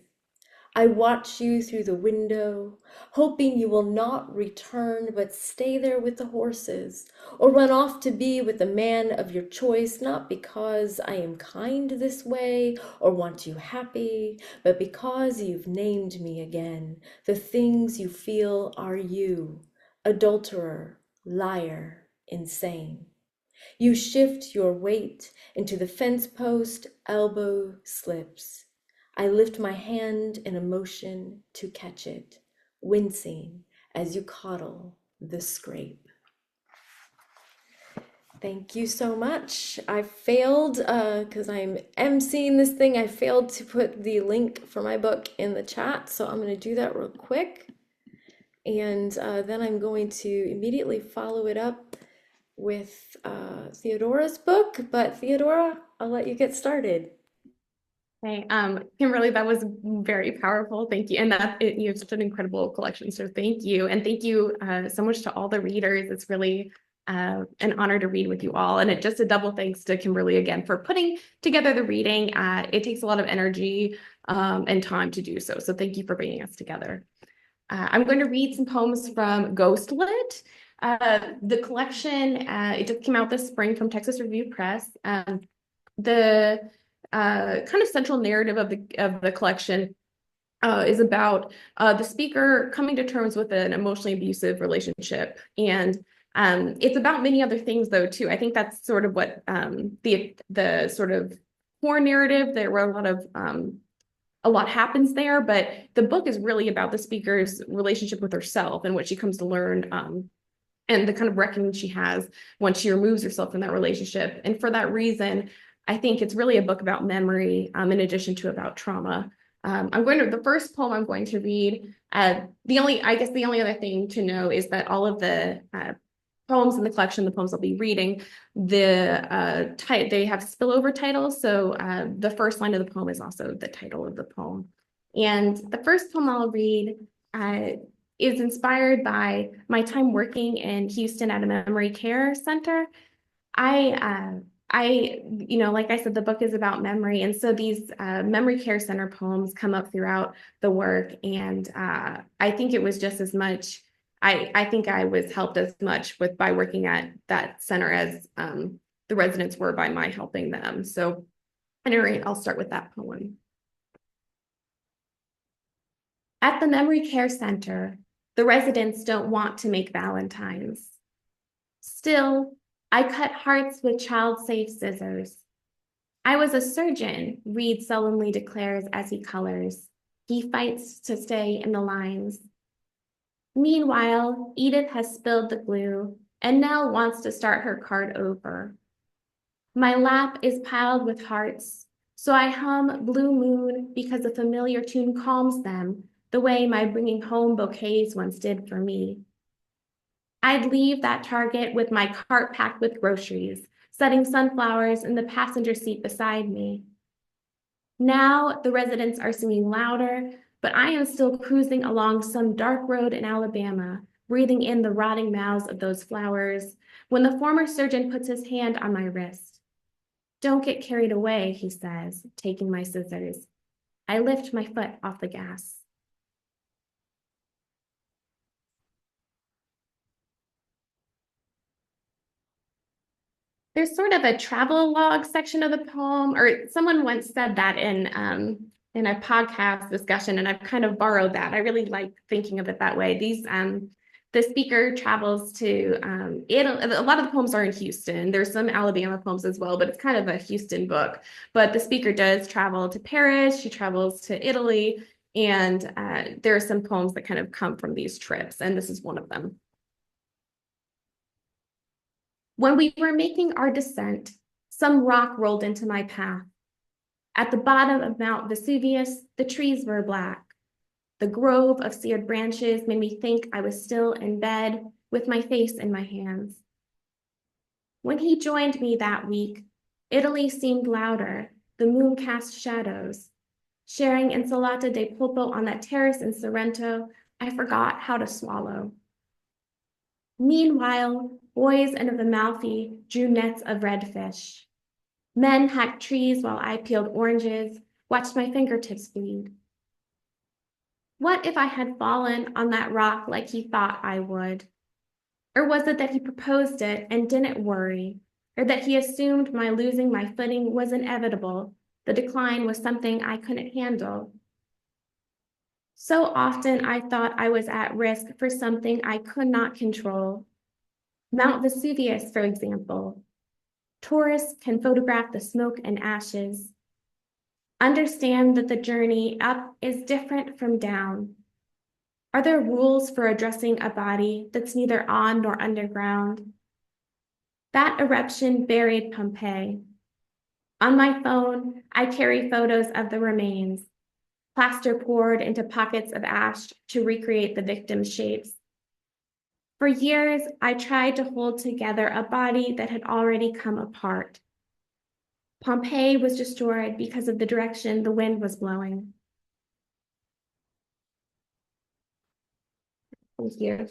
I watch you through the window, hoping you will not return but stay there with the horses, or run off to be with the man of your choice, not because I am kind this way or want you happy, but because you've named me again. The things you feel are you, adulterer, liar, insane. You shift your weight into the fence post, elbow slips. I lift my hand in a motion to catch it, wincing as you coddle the scrape. Thank you so much. I failed, because I'm emceeing this thing, I failed to put the link for my book in the chat, so I'm going to do that real quick. And then I'm going to immediately follow it up with Theodora's book. But Theodora, I'll let you get started. Hey, Kimberly, that was very powerful. Thank you. And you have such an incredible collection. So thank you. And thank you so much to all the readers. It's really an honor to read with you all. And just a double thanks to Kimberly again for putting together the reading. It takes a lot of energy and time to do so. So thank you for bringing us together. I'm going to read some poems from Ghostlit. The collection, it just came out this spring from Texas Review Press. The kind of central narrative of the collection is about the speaker coming to terms with an emotionally abusive relationship, and it's about many other things though too. I think that's sort of what the sort of core narrative. There were a lot happens there, but the book is really about the speaker's relationship with herself and what she comes to learn. And the kind of reckoning she has once she removes herself from that relationship. And for that reason, I think it's really a book about memory, in addition to about trauma. The first poem I'm going to read, the only other thing to know is that all of the poems in the collection, the poems I'll be reading, they have spillover titles. So the first line of the poem is also the title of the poem. And the first poem I'll read is inspired by my time working in Houston at a memory care center. Like I said, the book is about memory. And so these memory care center poems come up throughout the work. And I think it was just as much, I think I was helped as much by working at that center as the residents were by my helping them. So at any rate, I'll start with that poem. At the memory care center, the residents don't want to make Valentines. Still, I cut hearts with child-safe scissors. I was a surgeon, Reed sullenly declares as he colors. He fights to stay in the lines. Meanwhile, Edith has spilled the glue, and Nell wants to start her card over. My lap is piled with hearts, so I hum Blue Moon because a familiar tune calms them, the way my bringing home bouquets once did for me. I'd leave that Target with my cart packed with groceries, setting sunflowers in the passenger seat beside me. Now the residents are singing louder, but I am still cruising along some dark road in Alabama, breathing in the rotting mouths of those flowers, when the former surgeon puts his hand on my wrist. Don't get carried away, he says, taking my scissors. I lift my foot off the gas. There's sort of a travel log section of the poem, or someone once said that in in a podcast discussion, and I've kind of borrowed that. I really like thinking of it that way. The speaker travels to Italy. A lot of the poems are in Houston. There's some Alabama poems as well, but it's kind of a Houston book. But the speaker does travel to Paris. She travels to Italy, and there are some poems that kind of come from these trips, and this is one of them. When we were making our descent, some rock rolled into my path. At the bottom of Mount Vesuvius, the trees were black. The grove of seared branches made me think I was still in bed with my face in my hands. When he joined me that week, Italy seemed louder, the moon cast shadows. Sharing Insalata de Polpo on that terrace in Sorrento, I forgot how to swallow. Meanwhile, boys in the Amalfi drew nets of redfish. Men hacked trees while I peeled oranges, watched my fingertips bleed. What if I had fallen on that rock like he thought I would? Or was it that he proposed it and didn't worry? Or that he assumed my losing my footing was inevitable, the decline was something I couldn't handle? So often I thought I was at risk for something I could not control. Mount Vesuvius, for example. Tourists can photograph the smoke and ashes. Understand that the journey up is different from down. Are there rules for addressing a body that's neither on nor underground? That eruption buried Pompeii. On my phone, I carry photos of the remains, plaster poured into pockets of ash to recreate the victims' shapes. For years, I tried to hold together a body that had already come apart. Pompeii was destroyed because of the direction the wind was blowing. Thank you.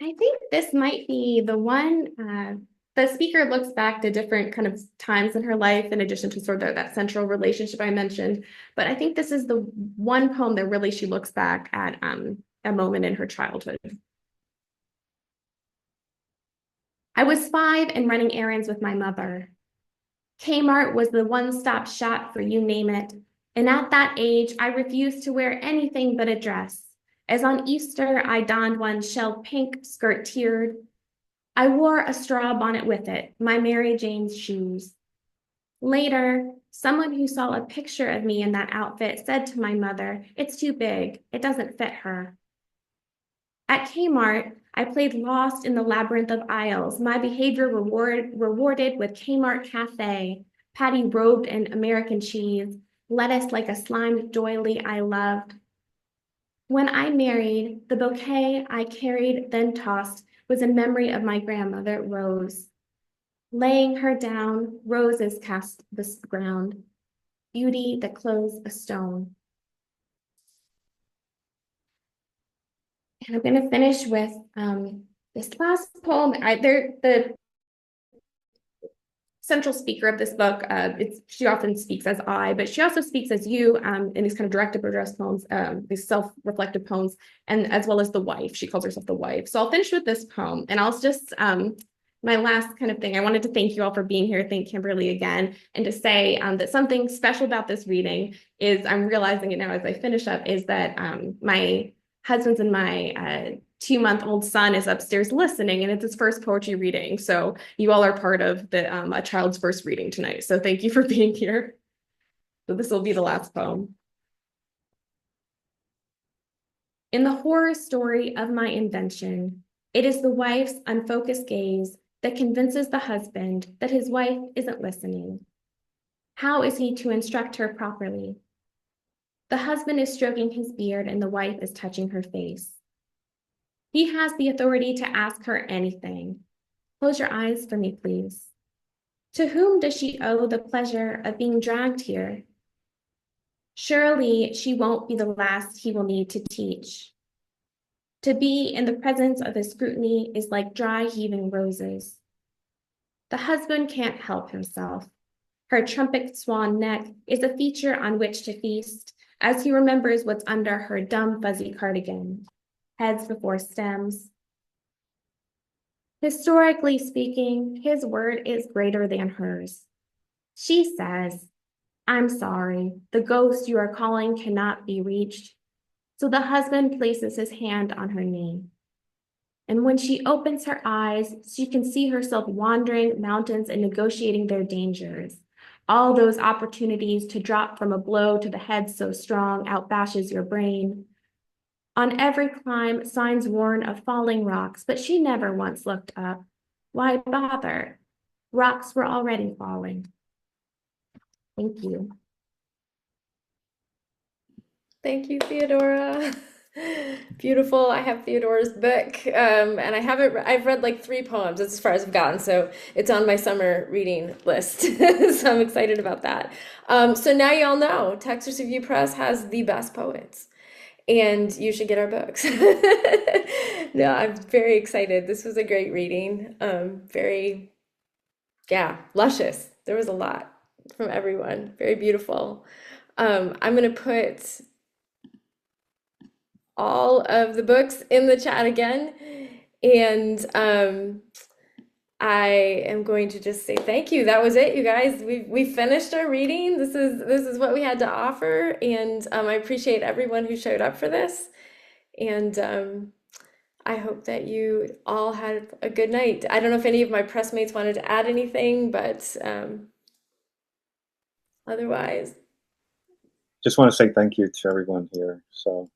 I think this might be the one. The speaker looks back to different kind of times in her life, in addition to sort of that central relationship I mentioned. But I think this is the one poem that really she looks back at a moment in her childhood. I was 5 and running errands with my mother. Kmart was the one-stop shop for you name it. And at that age, I refused to wear anything but a dress. As on Easter, I donned one shelled pink, skirt tiered. I wore a straw bonnet with it, my Mary Jane's shoes. Later, someone who saw a picture of me in that outfit said to my mother, "It's too big, it doesn't fit her." At Kmart, I played lost in the labyrinth of aisles, my behavior rewarded with Kmart Cafe, patty robed in American cheese, lettuce like a slimed doily I loved. When I married, the bouquet I carried then tossed was in memory of my grandmother, Rose. Laying her down, roses cast the ground, beauty that clothes a stone. And I'm going to finish with this last poem. The central speaker of this book, she often speaks as I, but she also speaks as you in these kind of directed address poems, these self-reflective poems, and as well as the wife. She calls herself the wife. So I'll finish with this poem, and I'll just, my last kind of thing, I wanted to thank you all for being here. Thank Kimberly again, and to say that something special about this reading is, I'm realizing it now as I finish up, is that my husband's and my 2-month-old son is upstairs listening, and it's his first poetry reading. So you all are part of the a child's first reading tonight. So thank you for being here. So this will be the last poem. In the horror story of my invention, it is the wife's unfocused gaze that convinces the husband that his wife isn't listening. How is he to instruct her properly? The husband is stroking his beard and the wife is touching her face. He has the authority to ask her anything. Close your eyes for me, please. To whom does she owe the pleasure of being dragged here? Surely she won't be the last he will need to teach. To be in the presence of his scrutiny is like dry heaving roses. The husband can't help himself. Her trumpet swan neck is a feature on which to feast as he remembers what's under her dumb fuzzy cardigan. Heads before stems. Historically speaking, his word is greater than hers. She says, I'm sorry, the ghost you are calling cannot be reached. So the husband places his hand on her knee. And when she opens her eyes, she can see herself wandering mountains and negotiating their dangers. All those opportunities to drop from a blow to the head so strong outbashes your brain. On every climb, signs warn of falling rocks, but she never once looked up. Why bother? Rocks were already falling. Thank you. Thank you, Theodora. Beautiful. I have Theodora's book, and I've read like 3 poems. That's as far as I've gotten, so it's on my summer reading list. So I'm excited about that. So now you all know Texas Review Press has the best poets, and you should get our books. No, I'm very excited. This was a great reading. Yeah, luscious. There was a lot from everyone. Very beautiful. I'm gonna put all of the books in the chat again, and I am going to just say thank you. That was it, you guys. We finished our reading. This is what we had to offer, and I appreciate everyone who showed up for this, and I hope that you all had a good night. I don't know if any of my pressmates wanted to add anything, but otherwise. Just want to say thank you to everyone here. So,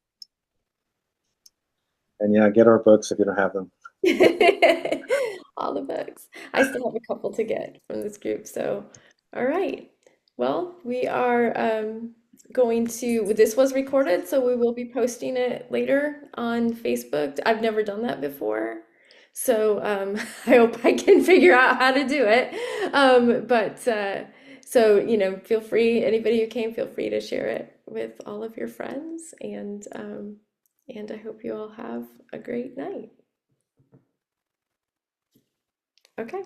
and yeah, get our books if you don't have them. All the books. I still have a couple to get from this group. So, all right. Well, we are this was recorded, so we will be posting it later on Facebook. I've never done that before. So I hope I can figure out how to do it. So, feel free, anybody who came, feel free to share it with all of your friends. And I hope you all have a great night. Okay.